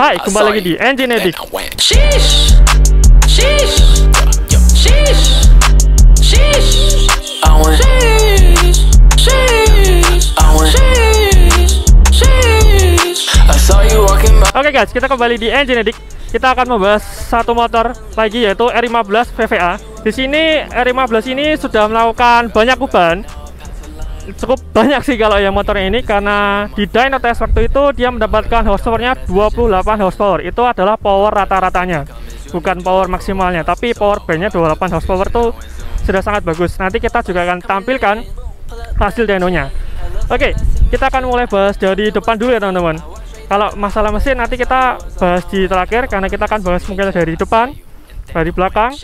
Hai, kembali lagi di Engine Addict. Oke guys, kita kembali di Engine Addict. Kita akan membahas satu motor lagi, yaitu R15 VVA. Di sini R15 ini sudah melakukan banyak ubahan. Cukup banyak sih kalau yang motornya ini, karena di dyno test waktu itu dia mendapatkan horsepower-nya 28 horsepower. Itu adalah power rata-ratanya, bukan power maksimalnya, tapi power bandnya 28 horsepower itu sudah sangat bagus. Nanti kita juga akan tampilkan hasil dynonya. Oke, kita akan mulai bahas dari depan dulu ya teman-teman. Kalau masalah mesin nanti kita bahas di terakhir, karena kita akan bahas mungkin dari depan, dari belakang,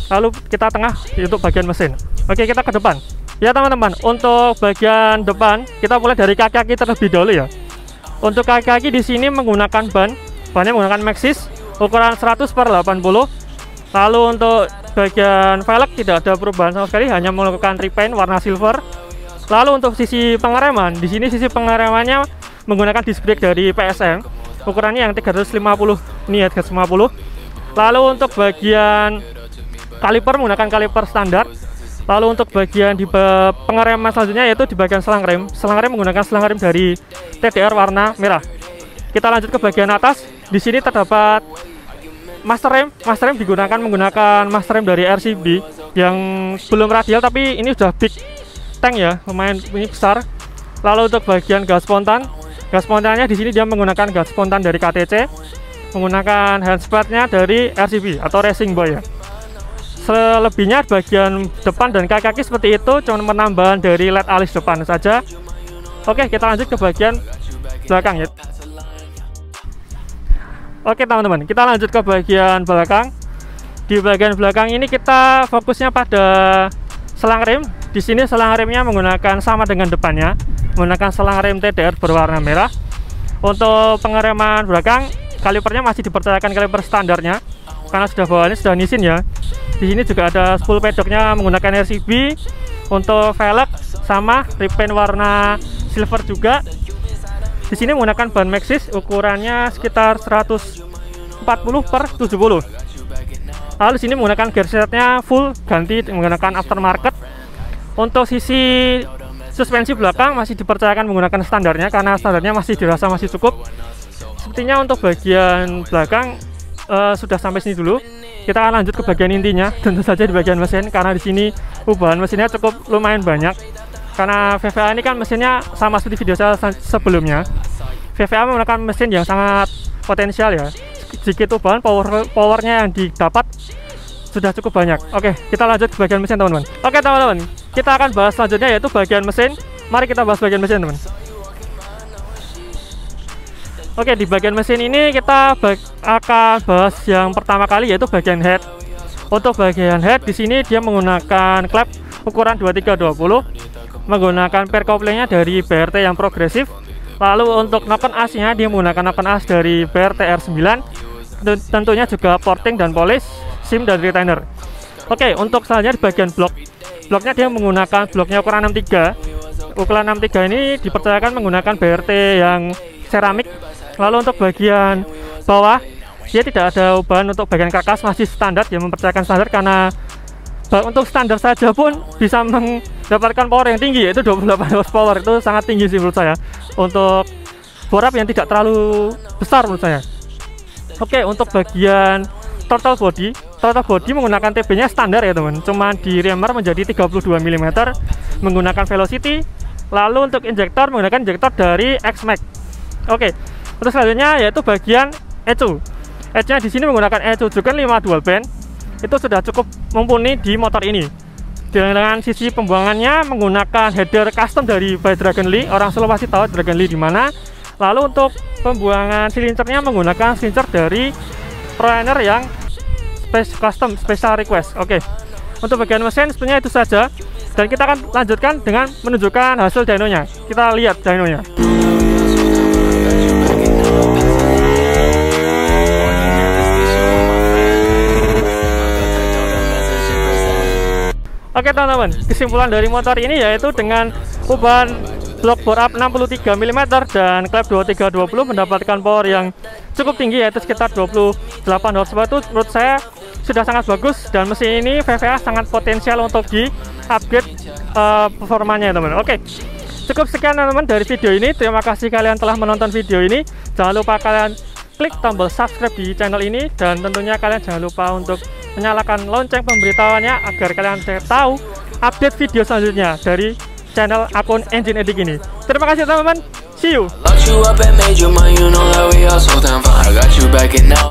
lalu kita tengah untuk bagian mesin. Oke, kita ke depan. Ya teman-teman, untuk bagian depan kita mulai dari kaki-kaki terlebih dahulu ya. Untuk kaki-kaki di sini menggunakan bannya menggunakan Maxxis ukuran 100/80. Lalu untuk bagian velg tidak ada perubahan sama sekali, hanya melakukan repaint warna silver. Lalu untuk sisi pengereman, di sini sisi pengeremannya menggunakan disc brake dari PSM, ukurannya yang 350 ini ya, 350. Lalu untuk bagian kaliper menggunakan kaliper standar. Lalu untuk bagian di pengereman selanjutnya yaitu di bagian selang rem. Selang rem menggunakan selang rem dari TDR warna merah. Kita lanjut ke bagian atas. Di sini terdapat master rem. Master rem menggunakan master rem dari RCB yang belum radial, tapi ini sudah big tank ya, lumayan ini besar. Lalu untuk bagian gas spontannya di sini dia menggunakan gas spontan dari KTC, menggunakan handspadnya dari RCB atau Racing Boy ya. Selebihnya bagian depan dan kaki-kaki seperti itu, cuma penambahan dari LED alis depan saja. Oke, kita lanjut ke bagian belakang ya. Oke teman-teman, kita lanjut ke bagian belakang. Di bagian belakang ini kita fokusnya pada selang rem. Di sini selang remnya menggunakan sama dengan depannya, menggunakan selang rem TDR berwarna merah. Untuk pengereman belakang, kalipernya masih dipercayakan kaliper standarnya, karena sudah bawaannya sudah nisin ya. Di sini juga ada spool pedoknya menggunakan RCB. Untuk velg sama repaint warna silver juga. Di sini menggunakan ban Maxxis ukurannya sekitar 140/70. Lalu di sini menggunakan gearsetnya full ganti menggunakan aftermarket. Untuk sisi suspensi belakang masih dipercayakan menggunakan standarnya, karena standarnya masih dirasa masih cukup. Sepertinya untuk bagian belakang sudah sampai sini dulu. Kita akan lanjut ke bagian intinya, tentu saja di bagian mesin, karena di sini ubahan mesinnya cukup lumayan banyak. Karena VVA ini kan mesinnya sama seperti video saya sebelumnya. VVA menggunakan mesin yang sangat potensial ya. Sedikit ubahan, powernya yang didapat sudah cukup banyak. Oke, kita lanjut ke bagian mesin teman-teman. Oke teman-teman, kita akan bahas selanjutnya yaitu bagian mesin. Mari kita bahas bagian mesin teman. Oke, di bagian mesin ini kita akan bahas yang pertama kali yaitu bagian head. Untuk bagian head di sini dia menggunakan klep ukuran 2320, menggunakan pair couplingnya dari BRT yang progresif. Lalu untuk knock-on asnya dia menggunakan knock-on as dari BRT R9. Tentunya juga porting dan polish, sim dan retainer. Oke, untuk selanjutnya di bagian bloknya dia menggunakan bloknya ukuran 63. Ukuran 63 ini dipercayakan menggunakan BRT yang seramik. Lalu untuk bagian bawah dia tidak ada ubahan. Untuk bagian karkas masih standar, dia mempercayakan standar, karena untuk standar saja pun bisa mendapatkan power yang tinggi yaitu 28 horsepower. Itu sangat tinggi sih menurut saya untuk borap yang tidak terlalu besar menurut saya. Oke, untuk bagian total body menggunakan TB nya standar ya teman, cuman di reamer menjadi 32 mm menggunakan velocity. Lalu untuk injektor menggunakan injektor dari X-Max. Oke, untuk selanjutnya yaitu bagian ECU. ECU-nya di sini menggunakan ECU juga 5 dual band. Itu sudah cukup mumpuni di motor ini. Dengan sisi pembuangannya menggunakan header custom dari by Dragon Lee. Orang Solo pasti tahu Dragon Lee di mana. Lalu untuk pembuangan silincernya menggunakan silincer dari ProRunner yang custom special request. Oke. Untuk bagian mesin sebenarnya itu saja. Dan kita akan lanjutkan dengan menunjukkan hasil dynonya. Kita lihat dynonya. Oke teman-teman, kesimpulan dari motor ini yaitu dengan ubahan block bore up 63 mm dan klep 2320 mendapatkan power yang cukup tinggi, yaitu sekitar 28 horsepower. Itu menurut saya sudah sangat bagus, dan mesin ini VVA sangat potensial untuk di upgrade performanya teman-teman. Oke, cukup sekian teman-teman dari video ini. Terima kasih kalian telah menonton video ini. Jangan lupa kalian klik tombol subscribe di channel ini, dan tentunya kalian jangan lupa untuk menyalakan lonceng pemberitahuannya agar kalian tahu update video selanjutnya dari channel akun Engine Edic ini. Terima kasih teman-teman, see you.